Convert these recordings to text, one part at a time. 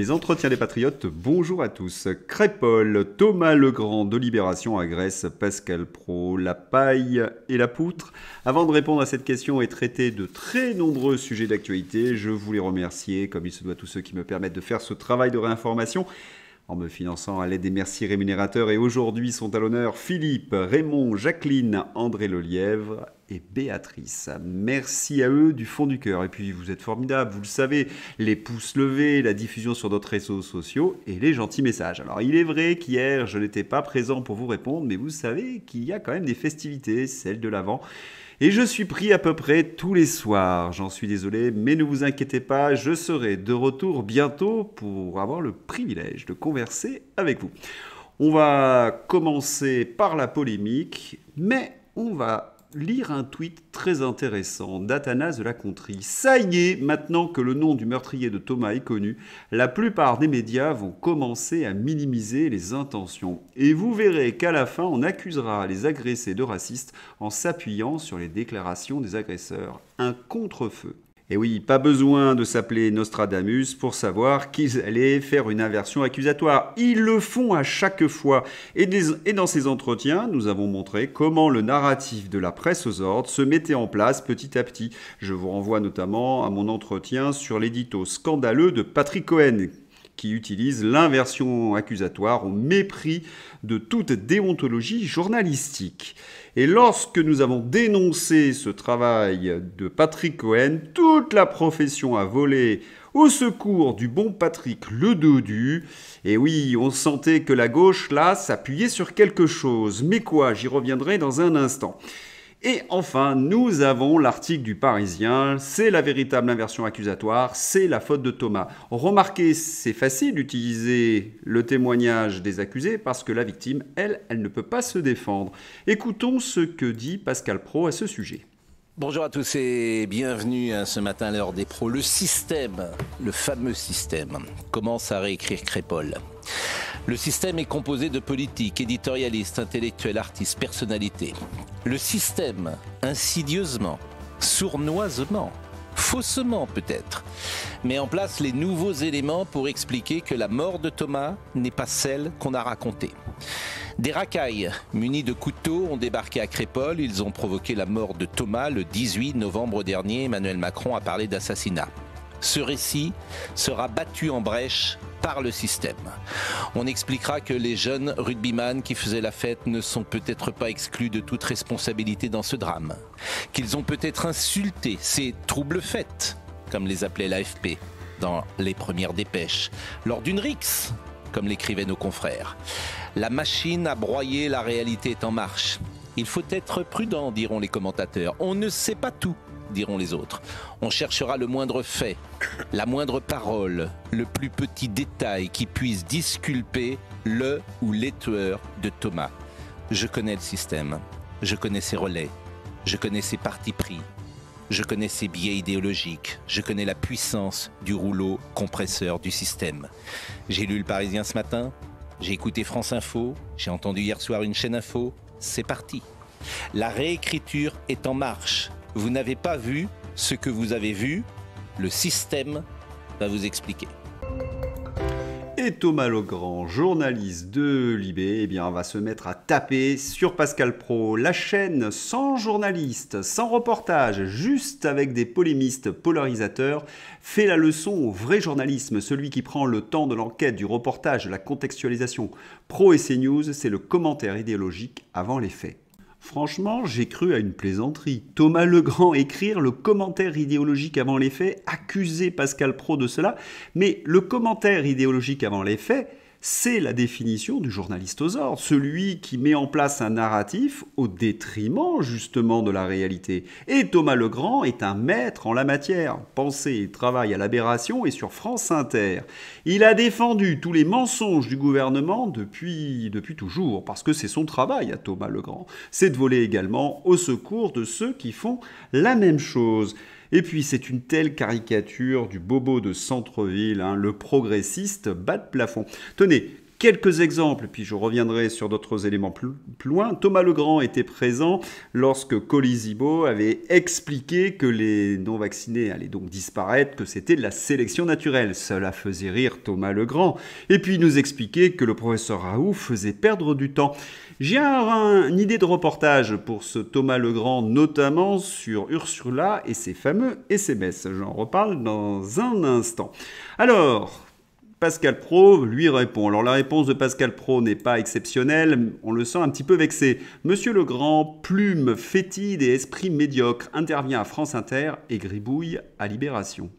Les entretiens des patriotes, bonjour à tous. Crépol, Thomas Legrand de Libération agresse Pascal Praud, la paille et la poutre. Avant de répondre à cette question et traiter de très nombreux sujets d'actualité, je voulais remercier, comme il se doit, tous ceux qui me permettent de faire ce travail de réinformation en me finançant à l'aide des merci rémunérateurs. Et aujourd'hui sont à l'honneur Philippe, Raymond, Jacqueline, André Lelièvre et Béatrice. Merci à eux du fond du cœur. Et puis vous êtes formidables, vous le savez, les pouces levés, la diffusion sur d'autres réseaux sociaux et les gentils messages. Alors il est vrai qu'hier je n'étais pas présent pour vous répondre, mais vous savez qu'il y a quand même des festivités, celles de l'Avent. Et je suis pris à peu près tous les soirs. J'en suis désolé, mais ne vous inquiétez pas, je serai de retour bientôt pour avoir le privilège de converser avec vous. On va commencer par la polémique, mais on va lire un tweet très intéressant d'Athanas de la Contrie. Ça y est, maintenant que le nom du meurtrier de Thomas est connu, la plupart des médias vont commencer à minimiser les intentions. Et vous verrez qu'à la fin, on accusera les agressés de racistes en s'appuyant sur les déclarations des agresseurs. Un contre-feu. Et oui, pas besoin de s'appeler Nostradamus pour savoir qu'ils allaient faire une inversion accusatoire. Ils le font à chaque fois. Et dans ces entretiens, nous avons montré comment le narratif de la presse aux ordres se mettait en place petit à petit. Je vous renvoie notamment à mon entretien sur l'édito scandaleux de Patrick Cohen, qui utilise l'inversion accusatoire au mépris de toute déontologie journalistique. Et lorsque nous avons dénoncé ce travail de Patrick Cohen, toute la profession a volé au secours du bon Patrick le dodu. Et oui, on sentait que la gauche, là, s'appuyait sur quelque chose. Mais quoi? J'y reviendrai dans un instant. Et enfin, nous avons l'article du Parisien, c'est la véritable inversion accusatoire, c'est la faute de Thomas. Remarquez, c'est facile d'utiliser le témoignage des accusés parce que la victime, elle ne peut pas se défendre. Écoutons ce que dit Pascal Praud à ce sujet. Bonjour à tous et bienvenue ce matin à l'heure des pros. Le système, le fameux système, commence à réécrire Crépol. Le système est composé de politiques, éditorialistes, intellectuels, artistes, personnalités. Le système, insidieusement, sournoisement, faussement peut-être, met en place les nouveaux éléments pour expliquer que la mort de Thomas n'est pas celle qu'on a racontée. Des racailles munis de couteaux ont débarqué à Crépol. Ils ont provoqué la mort de Thomas le 18 novembre dernier. Emmanuel Macron a parlé d'assassinat. Ce récit sera battu en brèche par le système. On expliquera que les jeunes rugbyman qui faisaient la fête ne sont peut-être pas exclus de toute responsabilité dans ce drame. Qu'ils ont peut-être insulté ces troubles fêtes, comme les appelait l'AFP dans les premières dépêches, lors d'une rixe, comme l'écrivaient nos confrères. La machine à broyer la réalité est en marche. Il faut être prudent, diront les commentateurs. On ne sait pas tout, diront les autres. On cherchera le moindre fait, la moindre parole, le plus petit détail qui puisse disculper le ou les tueurs de Thomas. Je connais le système, je connais ses relais, je connais ses partis pris, je connais ses biais idéologiques, je connais la puissance du rouleau compresseur du système. J'ai lu Le Parisien ce matin, j'ai écouté France Info, j'ai entendu hier soir une chaîne info, c'est parti. La réécriture est en marche. Vous n'avez pas vu ce que vous avez vu, le système va vous expliquer. Et Thomas Legrand, journaliste de Libé, eh bien, va se mettre à taper sur Pascal Praud. La chaîne sans journaliste, sans reportage, juste avec des polémistes polarisateurs, fait la leçon au vrai journalisme, celui qui prend le temps de l'enquête, du reportage, de la contextualisation. Praud et CNews, c'est le commentaire idéologique avant les faits. Franchement, j'ai cru à une plaisanterie. Thomas Legrand écrire le commentaire idéologique avant les faits, accuser Pascal Praud de cela, mais le commentaire idéologique avant les faits, c'est la définition du journaliste aux ordres, celui qui met en place un narratif au détriment justement de la réalité. Et Thomas Legrand est un maître en la matière. Pensez et travaille à l'Aberration et sur France Inter. Il a défendu tous les mensonges du gouvernement depuis toujours, parce que c'est son travail à Thomas Legrand. C'est de voler également au secours de ceux qui font la même chose. Et puis c'est une telle caricature du bobo de centre-ville, le progressiste bas de plafond. Tenez, Quelques exemples, puis je reviendrai sur d'autres éléments plus loin. Thomas Legrand était présent lorsque Colisibo avait expliqué que les non-vaccinés allaient donc disparaître, que c'était de la sélection naturelle. Cela faisait rire Thomas Legrand. Et puis il nous expliquait que le professeur Raoult faisait perdre du temps. J'ai une idée de reportage pour ce Thomas Legrand, notamment sur Ursula et ses fameux SMS. J'en reparle dans un instant. Alors, Pascal Praud lui répond. Alors la réponse de Pascal Praud n'est pas exceptionnelle, on le sent un petit peu vexé. Monsieur Legrand, plume fétide et esprit médiocre, intervient à France Inter et gribouille à Libération.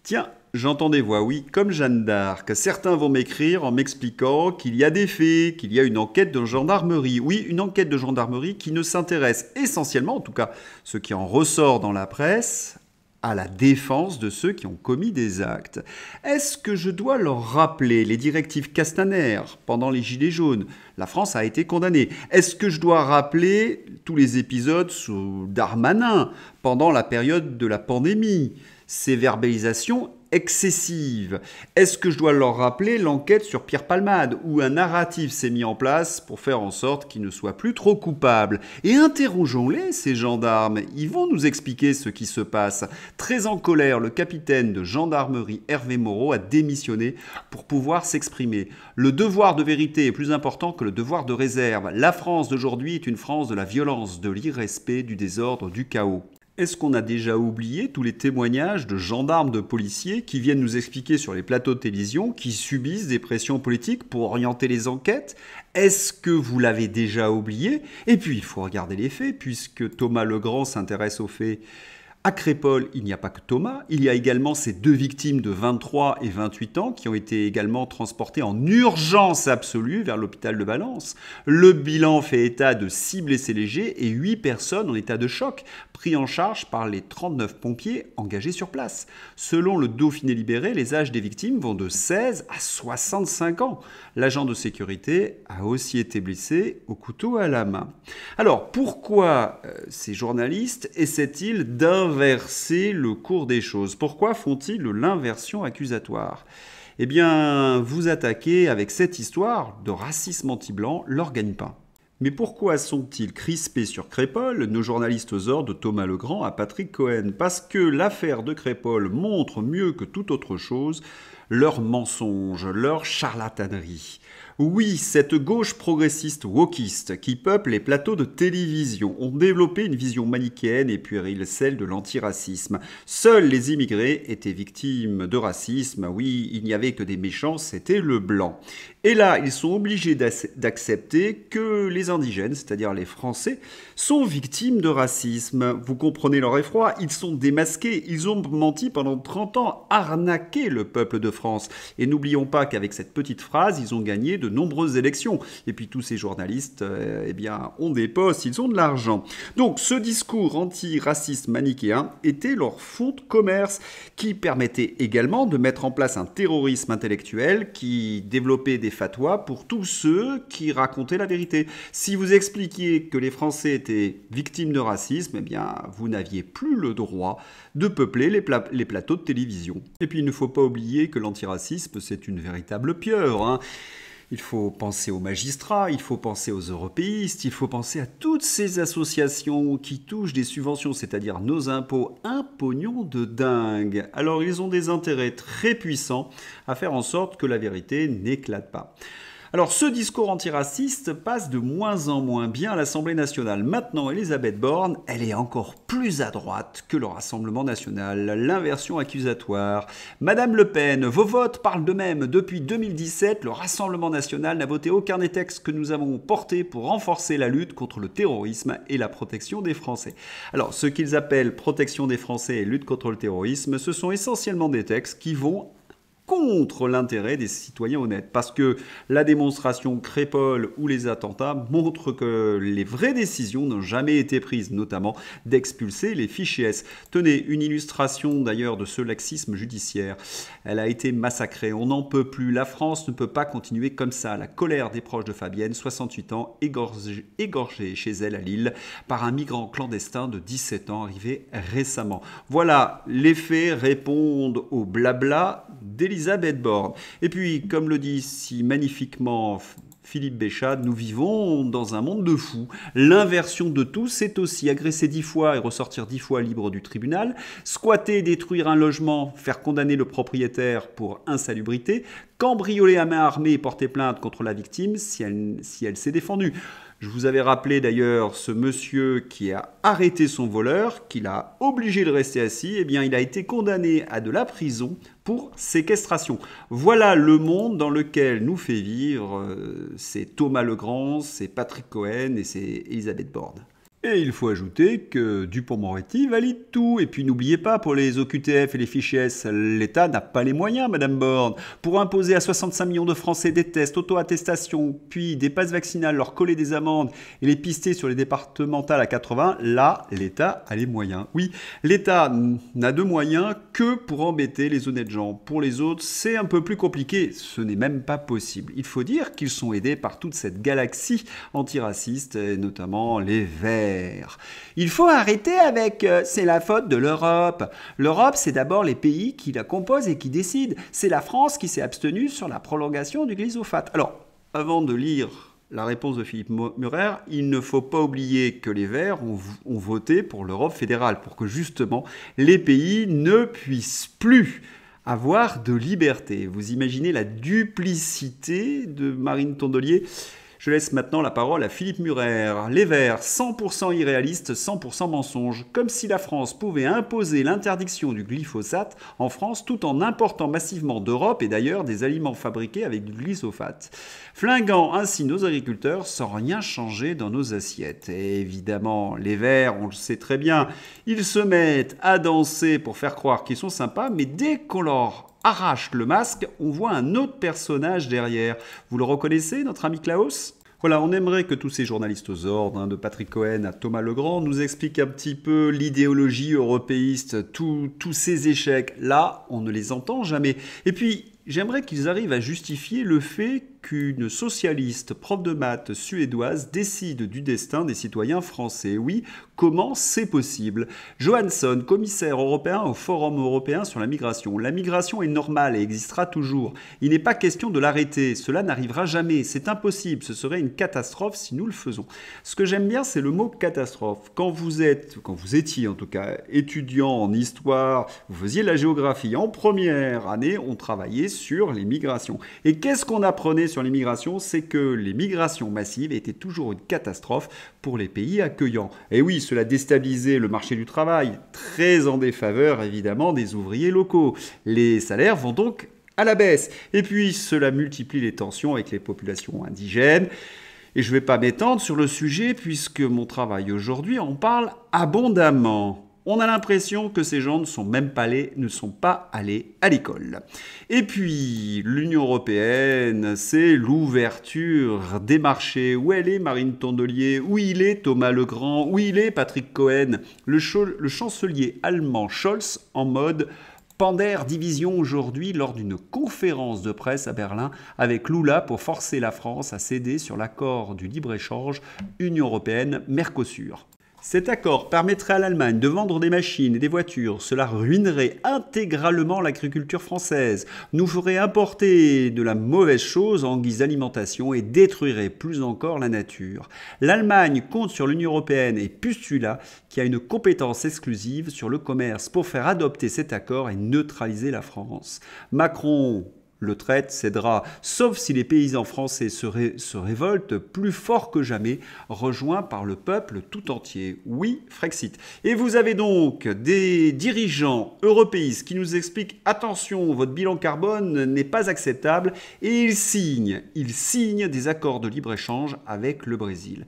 Tiens, j'entends des voix, oui, comme Jeanne d'Arc. Certains vont m'écrire en m'expliquant qu'il y a des faits, qu'il y a une enquête de gendarmerie. Oui, une enquête de gendarmerie qui ne s'intéresse essentiellement, en tout cas ce qui en ressort dans la presse, à la défense de ceux qui ont commis des actes. Est-ce que je dois leur rappeler les directives Castaner pendant les Gilets jaunes? La France a été condamnée. Est-ce que je dois rappeler tous les épisodes sous Darmanin pendant la période de la pandémie? Ces verbalisations excessives. Est-ce que je dois leur rappeler l'enquête sur Pierre Palmade, où un narratif s'est mis en place pour faire en sorte qu'il ne soit plus trop coupable? Et interrogeons-les, ces gendarmes. Ils vont nous expliquer ce qui se passe. Très en colère, le capitaine de gendarmerie Hervé Moreau a démissionné pour pouvoir s'exprimer. Le devoir de vérité est plus important que le devoir de réserve. La France d'aujourd'hui est une France de la violence, de l'irrespect, du désordre, du chaos. Est-ce qu'on a déjà oublié tous les témoignages de gendarmes, de policiers qui viennent nous expliquer sur les plateaux de télévision qu'ils subissent des pressions politiques pour orienter les enquêtes? Est-ce que vous l'avez déjà oublié? Et puis, il faut regarder les faits, puisque Thomas Legrand s'intéresse aux faits. À Crépol, il n'y a pas que Thomas, il y a également ces deux victimes de 23 et 28 ans qui ont été également transportées en urgence absolue vers l'hôpital de Valence. Le bilan fait état de 6 blessés légers et 8 personnes en état de choc, pris en charge par les 39 pompiers engagés sur place. Selon le Dauphiné libéré, les âges des victimes vont de 16 à 65 ans. L'agent de sécurité a aussi été blessé au couteau à la main. Alors, pourquoi ces journalistes essaient-ils d'inverser le cours des choses? Pourquoi font-ils l'inversion accusatoire? Eh bien, vous attaquez avec cette histoire de racisme anti-blanc leur gagne-pain. Mais pourquoi sont-ils crispés sur Crépol, nos journalistes aux ordres de Thomas Legrand à Patrick Cohen? Parce que l'affaire de Crépol montre mieux que toute autre chose leurs mensonges, leur charlatanerie. Oui, cette gauche progressiste wokiste qui peuple les plateaux de télévision ont développé une vision manichéenne et puérile, celle de l'antiracisme. Seuls les immigrés étaient victimes de racisme. Oui, il n'y avait que des méchants, c'était le blanc. Et là, ils sont obligés d'accepter que les indigènes, c'est-à-dire les Français, sont victimes de racisme. Vous comprenez leur effroi? Ils sont démasqués. Ils ont menti pendant 30 ans, arnaqué le peuple de France. Et n'oublions pas qu'avec cette petite phrase, ils ont gagné de nombreuses élections. Et puis tous ces journalistes, ont des postes, ils ont de l'argent. Donc ce discours anti-raciste manichéen était leur fonds de commerce qui permettait également de mettre en place un terrorisme intellectuel qui développait des fatwas pour tous ceux qui racontaient la vérité. Si vous expliquiez que les Français étaient victimes de racisme, eh bien, vous n'aviez plus le droit de peupler les plateaux de télévision. Et puis, il ne faut pas oublier que l'antiracisme, c'est une véritable pieuvre, hein. Il faut penser aux magistrats, il faut penser aux européistes, il faut penser à toutes ces associations qui touchent des subventions, c'est-à-dire nos impôts, un pognon de dingue. Alors ils ont des intérêts très puissants à faire en sorte que la vérité n'éclate pas. Alors ce discours antiraciste passe de moins en moins bien à l'Assemblée nationale. Maintenant, Elisabeth Borne, elle est encore plus à droite que le Rassemblement national. L'inversion accusatoire. Madame Le Pen, vos votes parlent d'eux-mêmes. Depuis 2017, le Rassemblement national n'a voté aucun des textes que nous avons portés pour renforcer la lutte contre le terrorisme et la protection des Français. Alors, ce qu'ils appellent protection des Français et lutte contre le terrorisme, ce sont essentiellement des textes qui vont contre l'intérêt des citoyens honnêtes. Parce que la démonstration Crépol ou les attentats montrent que les vraies décisions n'ont jamais été prises, notamment d'expulser les fichiers S. Tenez, une illustration d'ailleurs de ce laxisme judiciaire. Elle a été massacrée, on n'en peut plus. La France ne peut pas continuer comme ça. La colère des proches de Fabienne, 68 ans, égorgée chez elle à Lille par un migrant clandestin de 17 ans arrivé récemment. Voilà, les faits répondent au blabla des Elisabeth Borne. Et puis, comme le dit si magnifiquement Philippe Béchade, nous vivons dans un monde de fous. L'inversion de tout, c'est aussi agresser 10 fois et ressortir 10 fois libre du tribunal, squatter et détruire un logement, faire condamner le propriétaire pour insalubrité, cambrioler à main armée et porter plainte contre la victime si elle s'est défendue. Je vous avais rappelé d'ailleurs ce monsieur qui a arrêté son voleur, qui l'a obligé de rester assis, eh bien il a été condamné à de la prison pour séquestration. Voilà le monde dans lequel nous fait vivre c'est Thomas Legrand, c'est Patrick Cohen et c'est Elisabeth Borne. Et il faut ajouter que Dupond-Moretti valide tout. Et puis n'oubliez pas, pour les OQTF et les fichiers S, l'État n'a pas les moyens, Madame Borne. Pour imposer à 65 millions de Français des tests, auto-attestation, puis des passes vaccinales, leur coller des amendes et les pister sur les départementales à 80, là, l'État a les moyens. Oui, l'État n'a de moyens que pour embêter les honnêtes gens. Pour les autres, c'est un peu plus compliqué. Ce n'est même pas possible. Il faut dire qu'ils sont aidés par toute cette galaxie antiraciste, et notamment les Verts. Il faut arrêter avec c'est la faute de l'Europe. L'Europe, c'est d'abord les pays qui la composent et qui décident. C'est la France qui s'est abstenue sur la prolongation du glyphosate. Alors, avant de lire la réponse de Philippe Murer, il ne faut pas oublier que les Verts ont voté pour l'Europe fédérale, pour que justement les pays ne puissent plus avoir de liberté. Vous imaginez la duplicité de Marine Tondelier ? Je laisse maintenant la parole à Philippe Murer. Les Verts, 100% irréalistes, 100% mensonges. Comme si la France pouvait imposer l'interdiction du glyphosate en France tout en important massivement d'Europe et d'ailleurs des aliments fabriqués avec du glyphosate. Flinguant ainsi nos agriculteurs sans rien changer dans nos assiettes. Et évidemment, les Verts, on le sait très bien, ils se mettent à danser pour faire croire qu'ils sont sympas, mais dès qu'on leur arrache le masque, on voit un autre personnage derrière. Vous le reconnaissez, notre ami Klaus ? Voilà, on aimerait que tous ces journalistes aux ordres, de Patrick Cohen à Thomas Legrand, nous expliquent un petit peu l'idéologie européiste, tous ces échecs. Là, on ne les entend jamais. Et puis, j'aimerais qu'ils arrivent à justifier le fait qu'une socialiste prof de maths suédoise décide du destin des citoyens français. Oui, comment c'est possible ? Johansson, commissaire européen au Forum européen sur la migration. La migration est normale et existera toujours. Il n'est pas question de l'arrêter. Cela n'arrivera jamais. C'est impossible. Ce serait une catastrophe si nous le faisons. Ce que j'aime bien, c'est le mot catastrophe. Quand vous étiez en tout cas étudiant en histoire, vous faisiez de la géographie. En première année, on travaillait sur les migrations. Et qu'est-ce qu'on apprenait sur les migrations ? C'est que les migrations massives étaient toujours une catastrophe pour les pays accueillants. Et oui, cela déstabilisait le marché du travail, très en défaveur évidemment des ouvriers locaux. Les salaires vont donc à la baisse. Et puis cela multiplie les tensions avec les populations indigènes. Et je ne vais pas m'étendre sur le sujet puisque mon travail aujourd'hui en parle abondamment. On a l'impression que ces gens ne sont pas allés à l'école. Et puis, l'Union européenne, c'est l'ouverture des marchés. Où elle est Marine Tondelier ? Où il est Thomas Legrand ? Où il est Patrick Cohen ? Le chancelier allemand Scholz en mode Pander division aujourd'hui lors d'une conférence de presse à Berlin avec Lula pour forcer la France à céder sur l'accord du libre-échange Union européenne-Mercosur. Cet accord permettrait à l'Allemagne de vendre des machines et des voitures. Cela ruinerait intégralement l'agriculture française, nous ferait importer de la mauvaise chose en guise d'alimentation et détruirait plus encore la nature. L'Allemagne compte sur l'Union européenne et Pustula qui a une compétence exclusive sur le commerce pour faire adopter cet accord et neutraliser la France. Macron le traite, cédera, sauf si les paysans français se révoltent plus fort que jamais, rejoints par le peuple tout entier. Oui, Frexit. Et vous avez donc des dirigeants européistes qui nous expliquent « Attention, votre bilan carbone n'est pas acceptable » et ils signent des accords de libre-échange avec le Brésil.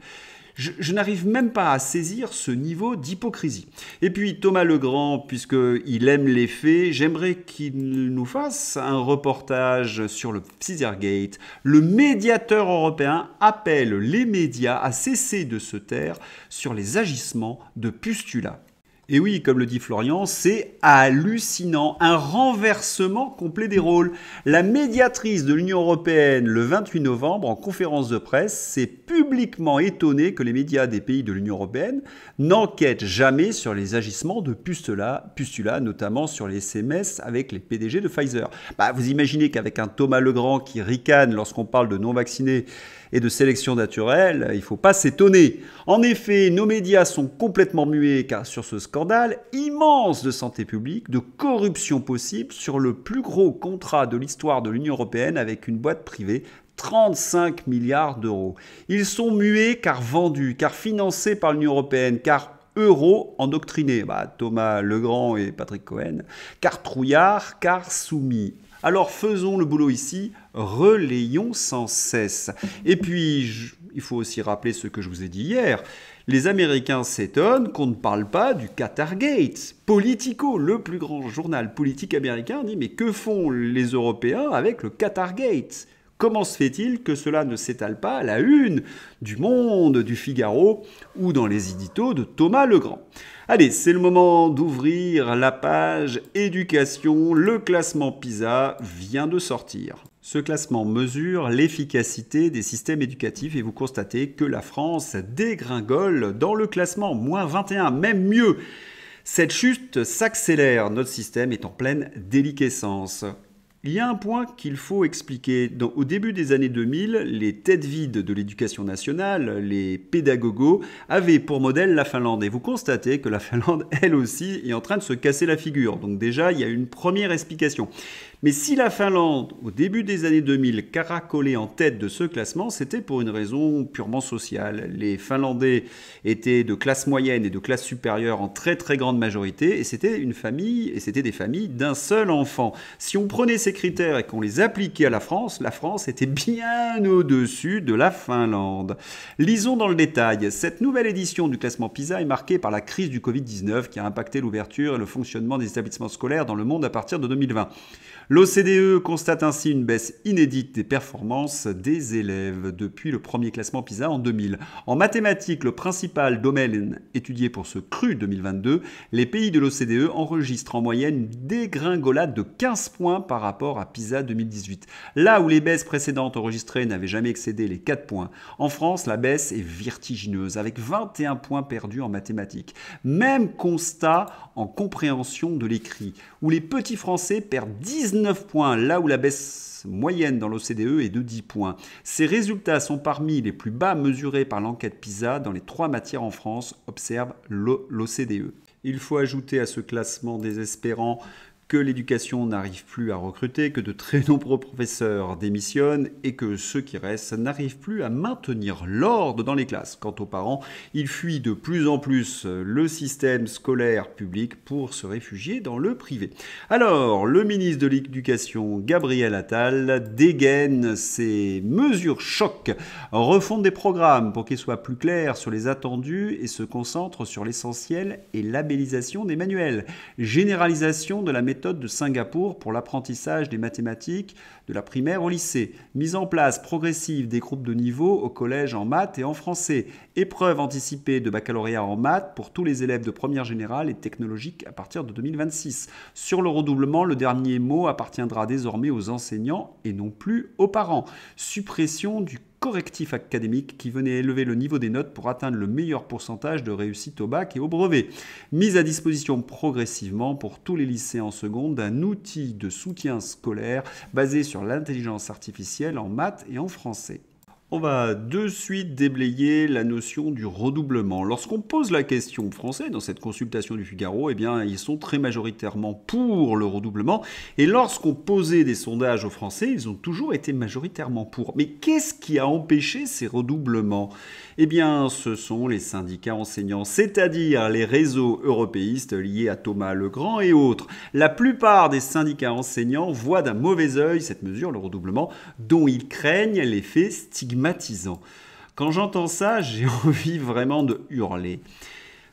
Je n'arrive même pas à saisir ce niveau d'hypocrisie. Et puis Thomas Legrand, puisqu'il aime les faits, j'aimerais qu'il nous fasse un reportage sur le Pfizergate. Le médiateur européen appelle les médias à cesser de se taire sur les agissements de Pustula. Et oui, comme le dit Florian, c'est hallucinant, un renversement complet des rôles. La médiatrice de l'Union européenne, le 28 novembre, en conférence de presse, s'est publiquement étonnée que les médias des pays de l'Union européenne n'enquêtent jamais sur les agissements de Pustula, notamment sur les SMS avec les PDG de Pfizer. Vous imaginez qu'avec un Thomas Legrand qui ricane lorsqu'on parle de non-vaccinés et de sélection naturelle, il ne faut pas s'étonner. En effet, nos médias sont complètement muets sur ce scandale immense de santé publique, de corruption possible sur le plus gros contrat de l'histoire de l'Union européenne avec une boîte privée, 35 milliards d'euros. Ils sont muets car vendus, car financés par l'Union européenne, car euro-endoctrinés. Thomas Legrand et Patrick Cohen, car trouillards, car soumis. Alors faisons le boulot ici, relayons sans cesse. Et puis, il faut aussi rappeler ce que je vous ai dit hier. Les Américains s'étonnent qu'on ne parle pas du Qatargate. Politico, le plus grand journal politique américain, dit « Mais que font les Européens avec le Qatargate ?» Comment se fait-il que cela ne s'étale pas à la une du Monde, du Figaro ou dans les éditos de Thomas Legrand? Allez, c'est le moment d'ouvrir la page éducation. Le classement PISA vient de sortir. Ce classement mesure l'efficacité des systèmes éducatifs et vous constatez que la France dégringole dans le classement, moins 21, même mieux. Cette chute s'accélère, notre système est en pleine déliquescence. Il y a un point qu'il faut expliquer. Au début des années 2000, les têtes vides de l'éducation nationale, les pédagogos, avaient pour modèle la Finlande. Et vous constatez que la Finlande, elle aussi, est en train de se casser la figure. Donc déjà, il y a une première explication. Mais si la Finlande, au début des années 2000, caracolait en tête de ce classement, c'était pour une raison purement sociale. Les Finlandais étaient de classe moyenne et de classe supérieure en très très grande majorité, et c'était des familles d'un seul enfant. Si on prenait ces critères et qu'on les appliquait à la France était bien au-dessus de la Finlande. Lisons dans le détail. Cette nouvelle édition du classement PISA est marquée par la crise du Covid-19 qui a impacté l'ouverture et le fonctionnement des établissements scolaires dans le monde à partir de 2020. L'OCDE constate ainsi une baisse inédite des performances des élèves depuis le premier classement PISA en 2000. En mathématiques, le principal domaine étudié pour ce cru 2022, les pays de l'OCDE enregistrent en moyenne une dégringolade de 15 points par rapport à PISA 2018. Là où les baisses précédentes enregistrées n'avaient jamais excédé les 4 points, en France, la baisse est vertigineuse, avec 21 points perdus en mathématiques. Même constat en compréhension de l'écrit, où les petits Français perdent 19 points, là où la baisse moyenne dans l'OCDE est de 10 points. Ces résultats sont parmi les plus bas mesurés par l'enquête PISA dans les 3 matières en France, observe l'OCDE. Il faut ajouter à ce classement désespérant que l'éducation n'arrive plus à recruter, que de très nombreux professeurs démissionnent et que ceux qui restent n'arrivent plus à maintenir l'ordre dans les classes. Quant aux parents, ils fuient de plus en plus le système scolaire public pour se réfugier dans le privé. Alors, le ministre de l'Éducation, Gabriel Attal, dégaine ses mesures choc, refonde des programmes pour qu'ils soient plus clairs sur les attendus et se concentre sur l'essentiel et labellisation des manuels, généralisation de la méthode de Singapour pour l'apprentissage des mathématiques de la primaire au lycée, mise en place progressive des groupes de niveau au collège en maths et en français, épreuve anticipée de baccalauréat en maths pour tous les élèves de première générale et technologique à partir de 2026. Sur le redoublement, le dernier mot appartiendra désormais aux enseignants et non plus aux parents. Suppression du correctif académique qui venait élever le niveau des notes pour atteindre le meilleur pourcentage de réussite au bac et au brevet. Mise à disposition progressivement pour tous les lycées en seconde d'un outil de soutien scolaire basé sur l'intelligence artificielle en maths et en français. On va de suite déblayer la notion du redoublement. Lorsqu'on pose la question aux Français dans cette consultation du Figaro, eh bien, ils sont très majoritairement pour le redoublement. Et lorsqu'on posait des sondages aux Français, ils ont toujours été majoritairement pour. Mais qu'est-ce qui a empêché ces redoublements ? Eh bien, ce sont les syndicats enseignants, c'est-à-dire les réseaux européistes liés à Thomas Legrand et autres. La plupart des syndicats enseignants voient d'un mauvais œil cette mesure, le redoublement, dont ils craignent l'effet stigmatisant. Quand j'entends ça, j'ai envie vraiment de hurler.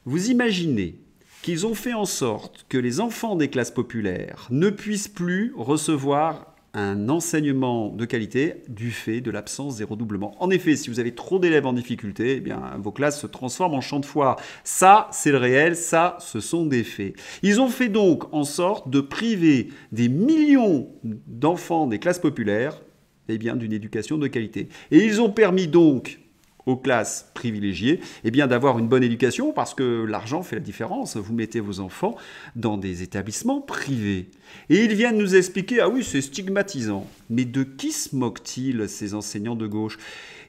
Vous imaginez qu'ils ont fait en sorte que les enfants des classes populaires ne puissent plus recevoir un enseignement de qualité du fait de l'absence des redoublements. En effet, si vous avez trop d'élèves en difficulté, eh bien, vos classes se transforment en champ de foire. Ça, c'est le réel, ça, ce sont des faits. Ils ont fait donc en sorte de priver des millions d'enfants des classes populaires eh bien, d'une éducation de qualité. Et ils ont permis donc aux classes privilégiées, eh bien d'avoir une bonne éducation parce que l'argent fait la différence. Vous mettez vos enfants dans des établissements privés. Et ils viennent nous expliquer, ah oui, c'est stigmatisant. Mais de qui se moquent-ils, ces enseignants de gauche?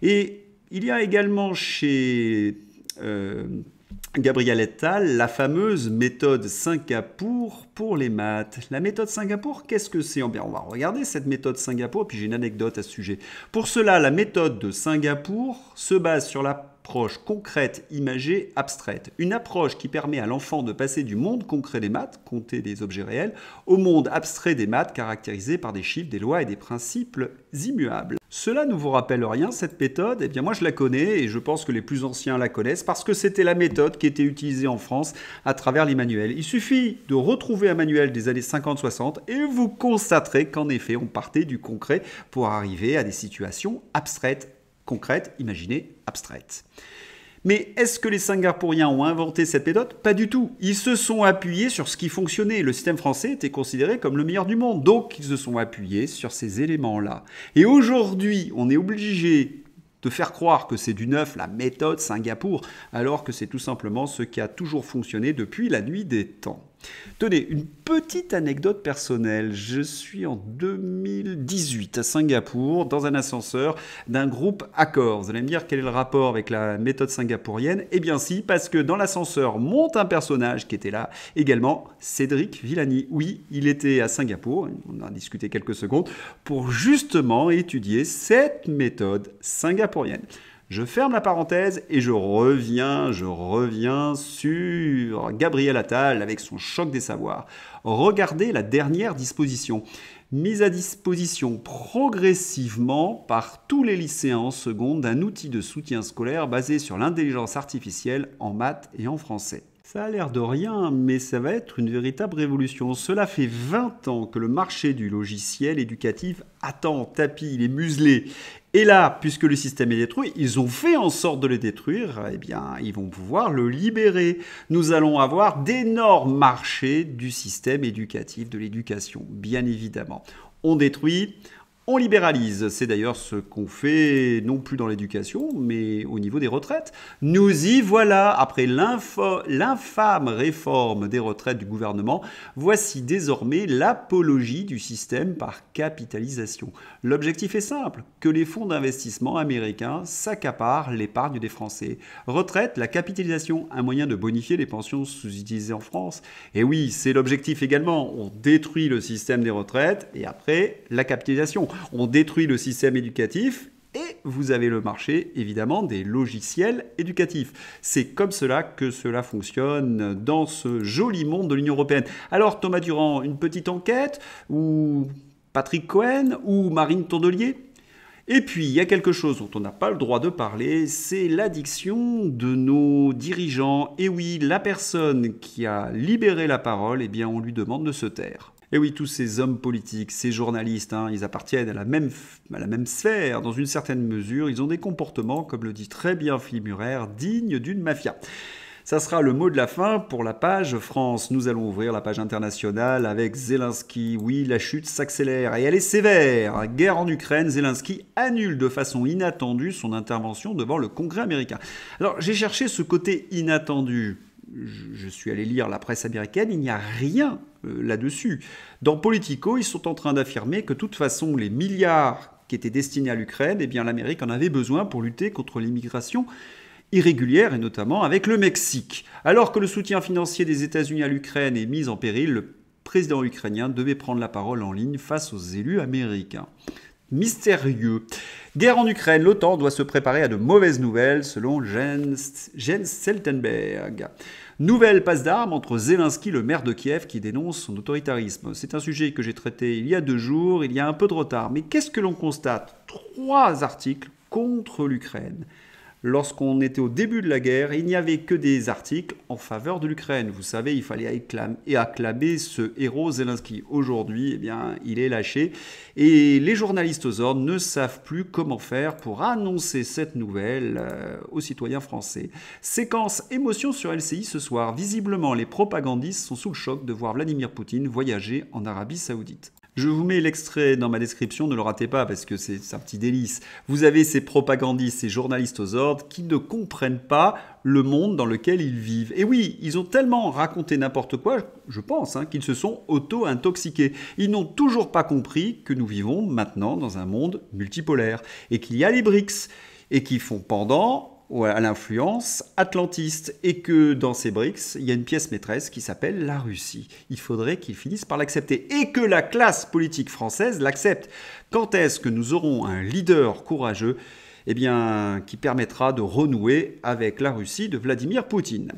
Et il y a également chez Gabriel Attal, la fameuse méthode Singapour pour les maths. La méthode Singapour, qu'est-ce que c'est? Bien, on va regarder cette méthode Singapour, puis j'ai une anecdote à ce sujet. Pour cela, la méthode de Singapour se base sur l'approche concrète, imagée, abstraite. Une approche qui permet à l'enfant de passer du monde concret des maths, compter des objets réels, au monde abstrait des maths, caractérisé par des chiffres, des lois et des principes immuables. Cela ne vous rappelle rien, cette méthode? Eh bien, moi, je la connais et je pense que les plus anciens la connaissent parce que c'était la méthode qui était utilisée en France à travers les manuels. Il suffit de retrouver un manuel des années 50-60 et vous constaterez qu'en effet, on partait du concret pour arriver à des situations abstraites, concrètes, imaginées, abstraites. Mais est-ce que les Singapouriens ont inventé cette méthode? Pas du tout. Ils se sont appuyés sur ce qui fonctionnait. Le système français était considéré comme le meilleur du monde. Donc, ils se sont appuyés sur ces éléments-là. Et aujourd'hui, on est obligé de faire croire que c'est du neuf, la méthode Singapour, alors que c'est tout simplement ce qui a toujours fonctionné depuis la nuit des temps. Tenez, une petite anecdote personnelle. Je suis en 2018 à Singapour, dans un ascenseur d'un groupe Accor. Vous allez me dire quel est le rapport avec la méthode singapourienne? Eh bien si, parce que dans l'ascenseur monte un personnage qui était là également, Cédric Villani. Oui, il était à Singapour, on a discuté quelques secondes, pour justement étudier cette méthode singapourienne. Je ferme la parenthèse et je reviens sur Gabriel Attal avec son choc des savoirs. Regardez la dernière disposition, mise à disposition progressivement par tous les lycéens en seconde d'un outil de soutien scolaire basé sur l'intelligence artificielle en maths et en français. Ça a l'air de rien, mais ça va être une véritable révolution. Cela fait 20 ans que le marché du logiciel éducatif attend, tapis, il est muselé. Et là, puisque le système est détruit, ils ont fait en sorte de le détruire, eh bien, ils vont pouvoir le libérer. Nous allons avoir d'énormes marchés du système éducatif, de l'éducation, bien évidemment. On détruit, on libéralise. C'est d'ailleurs ce qu'on fait, non plus dans l'éducation, mais au niveau des retraites. Nous y voilà. Après l'infâme réforme des retraites du gouvernement, voici désormais l'apologie du système par capitalisation. L'objectif est simple, que les fonds d'investissement américains s'accaparent l'épargne des Français. Retraite, la capitalisation, un moyen de bonifier les pensions sous-utilisées en France. Et oui, c'est l'objectif également. On détruit le système des retraites et après, la capitalisation. On détruit le système éducatif et vous avez le marché, évidemment, des logiciels éducatifs. C'est comme cela que cela fonctionne dans ce joli monde de l'Union européenne. Alors, Thomas Durand, une petite enquête ou Patrick Cohen ou Marine Tondelier? Et puis, il y a quelque chose dont on n'a pas le droit de parler, c'est l'addiction de nos dirigeants. Et oui, la personne qui a libéré la parole, eh bien, on lui demande de se taire. Et oui, tous ces hommes politiques, ces journalistes, ils appartiennent à la même sphère. Dans une certaine mesure, ils ont des comportements, comme le dit très bien Philippe Murer, dignes d'une mafia. Ça sera le mot de la fin pour la page France. Nous allons ouvrir la page internationale avec Zelensky. Oui, la chute s'accélère et elle est sévère. Guerre en Ukraine, Zelensky annule de façon inattendue son intervention devant le Congrès américain. Alors, j'ai cherché ce côté inattendu. Je suis allé lire la presse américaine, il n'y a rien là-dessus. Dans Politico, ils sont en train d'affirmer que de toute façon, les milliards qui étaient destinés à l'Ukraine, eh bien l'Amérique en avait besoin pour lutter contre l'immigration irrégulière, et notamment avec le Mexique. Alors que le soutien financier des États-Unis à l'Ukraine est mis en péril, le président ukrainien devait prendre la parole en ligne face aux élus américains. Mystérieux. Guerre en Ukraine, l'OTAN doit se préparer à de mauvaises nouvelles, selon Jens Stoltenberg. Nouvelle passe d'armes entre Zelensky, le maire de Kiev, qui dénonce son autoritarisme. C'est un sujet que j'ai traité il y a 2 jours, il y a un peu de retard. Mais qu'est-ce que l'on constate? 3 articles contre l'Ukraine. lorsqu'on était au début de la guerre, il n'y avait que des articles en faveur de l'Ukraine. Vous savez, il fallait acclamer ce héros Zelensky. Aujourd'hui, eh bien, il est lâché. Et les journalistes aux ordres ne savent plus comment faire pour annoncer cette nouvelle aux citoyens français. Séquence émotion sur LCI ce soir. Visiblement, les propagandistes sont sous le choc de voir Vladimir Poutine voyager en Arabie Saoudite. Je vous mets l'extrait dans ma description, ne le ratez pas parce que c'est un petit délice. Vous avez ces propagandistes, ces journalistes aux ordres qui ne comprennent pas le monde dans lequel ils vivent. Et oui, ils ont tellement raconté n'importe quoi, je pense, qu'ils se sont auto-intoxiqués. Ils n'ont toujours pas compris que nous vivons maintenant dans un monde multipolaire et qu'il y a les BRICS et qui font pendant à l'influence atlantiste et que dans ces BRICS, il y a une pièce maîtresse qui s'appelle la Russie. Il faudrait qu'ils finissent par l'accepter et que la classe politique française l'accepte. Quand est-ce que nous aurons un leader courageux qui permettra de renouer avec la Russie de Vladimir Poutine?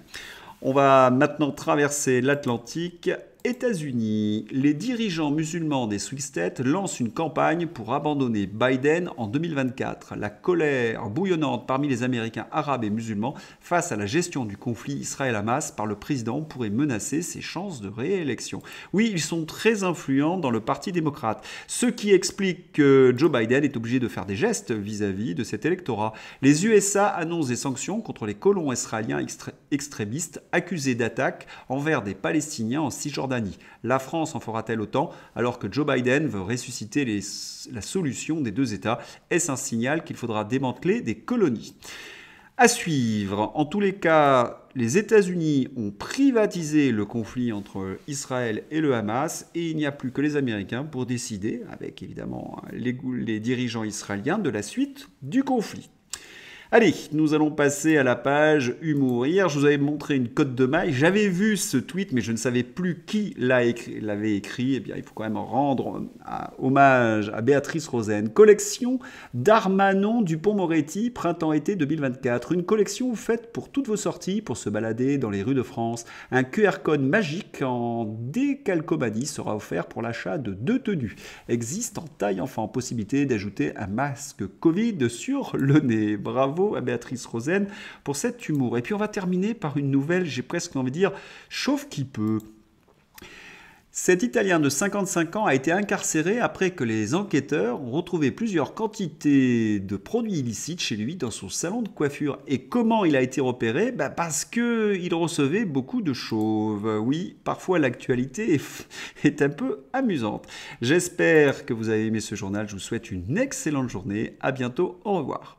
On va maintenant traverser l'Atlantique. États-Unis, les dirigeants musulmans des Swing States lancent une campagne pour abandonner Biden en 2024. La colère bouillonnante parmi les Américains arabes et musulmans face à la gestion du conflit Israël-Hamas par le président pourrait menacer ses chances de réélection. Oui, ils sont très influents dans le Parti démocrate, ce qui explique que Joe Biden est obligé de faire des gestes vis-à-vis de cet électorat. Les USA annoncent des sanctions contre les colons israéliens extrémistes accusés d'attaques envers des Palestiniens en Cisjordanie. La France en fera-t-elle autant alors que Joe Biden veut ressusciter la solution des deux États? Est-ce un signal qu'il faudra démanteler des colonies? À suivre. En tous les cas, les États-Unis ont privatisé le conflit entre Israël et le Hamas et il n'y a plus que les Américains pour décider, avec évidemment les dirigeants israéliens, de la suite du conflit. Allez, nous allons passer à la page humour. Hier, je vous avais montré une cote de maille. J'avais vu ce tweet, mais je ne savais plus qui l'avait écrit. Eh bien, il faut quand même rendre hommage à Béatrice Rosen. Collection d'Armanon Dupond-Moretti, printemps-été 2024. Une collection faite pour toutes vos sorties, pour se balader dans les rues de France. Un QR code magique en décalcomanie sera offert pour l'achat de 2 tenues. Existe en taille enfant. Possibilité d'ajouter un masque Covid sur le nez. Bravo à Béatrice Rosen pour cet humour. Et puis on va terminer par une nouvelle, j'ai presque envie de dire, chauffe qui peut. Cet Italien de 55 ans a été incarcéré après que les enquêteurs ont retrouvé plusieurs quantités de produits illicites chez lui dans son salon de coiffure. Et comment il a été repéré? Parce qu'il recevait beaucoup de chauves. Oui, parfois l'actualité est un peu amusante. J'espère que vous avez aimé ce journal. Je vous souhaite une excellente journée. À bientôt. Au revoir.